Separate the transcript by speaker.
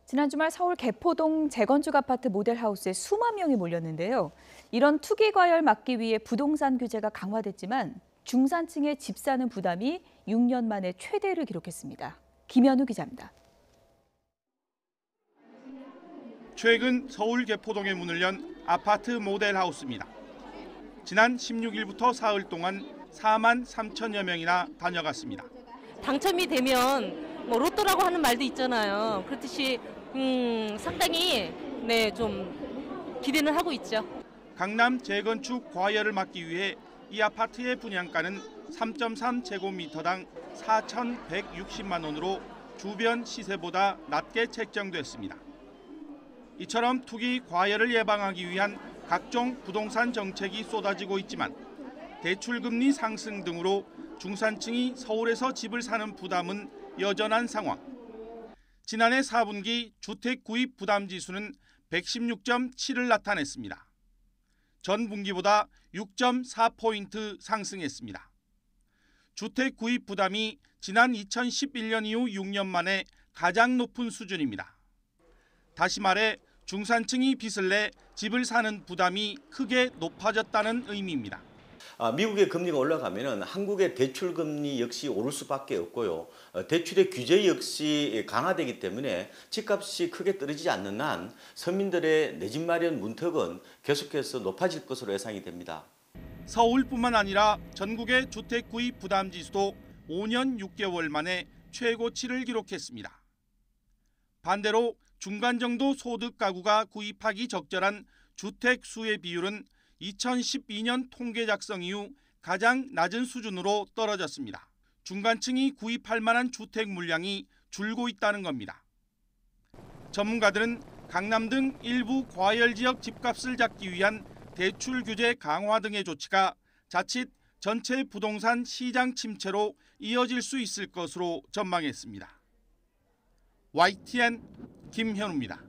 Speaker 1: 지난 주말 서울 개포동 재건축 아파트 모델하우스에 수만 명이 몰렸는데요. 이런 투기 과열 막기 위해 부동산 규제가 강화됐지만 중산층의 집 사는 부담이 6년 만에 최대를 기록했습니다. 김현우 기자입니다.
Speaker 2: 최근 서울 개포동에 문을 연 아파트 모델하우스입니다. 지난 16일부터 사흘 동안 4만 3천여 명이나 다녀갔습니다.
Speaker 3: 당첨이 되면 로또라고 하는 말도 있잖아요. 그렇듯이 상당히 좀 기대는 하고 있죠.
Speaker 2: 강남 재건축 과열을 막기 위해 이 아파트의 분양가는 3.3제곱미터당 4,160만 원으로 주변 시세보다 낮게 책정됐습니다. 이처럼 투기 과열을 예방하기 위한 각종 부동산 정책이 쏟아지고 있지만 대출금리 상승 등으로 중산층이 서울에서 집을 사는 부담은 여전한 상황. 지난해 4분기 주택 구입 부담 지수는 116.7을 나타냈습니다. 전 분기보다 6.4포인트 상승했습니다. 주택 구입 부담이 지난 2011년 이후 6년 만에 가장 높은 수준입니다. 다시 말해 중산층이 빚을 내 집을 사는 부담이 크게 높아졌다는 의미입니다.
Speaker 4: 미국의 금리가 올라가면 한국의 대출 금리 역시 오를 수밖에 없고요. 대출의 규제 역시 강화되기 때문에 집값이 크게 떨어지지 않는 한 서민들의 내 집 마련 문턱은 계속해서 높아질 것으로 예상이 됩니다.
Speaker 2: 서울뿐만 아니라 전국의 주택 구입 부담 지수도 5년 6개월 만에 최고치를 기록했습니다. 반대로 중간 정도 소득 가구가 구입하기 적절한 주택 수의 비율은 2012년 통계 작성 이후 가장 낮은 수준으로 떨어졌습니다. 중간층이 구입할 만한 주택 물량이 줄고 있다는 겁니다. 전문가들은 강남 등 일부 과열 지역 집값을 잡기 위한 대출 규제 강화 등의 조치가 자칫 전체 부동산 시장 침체로 이어질 수 있을 것으로 전망했습니다. YTN 김현우입니다.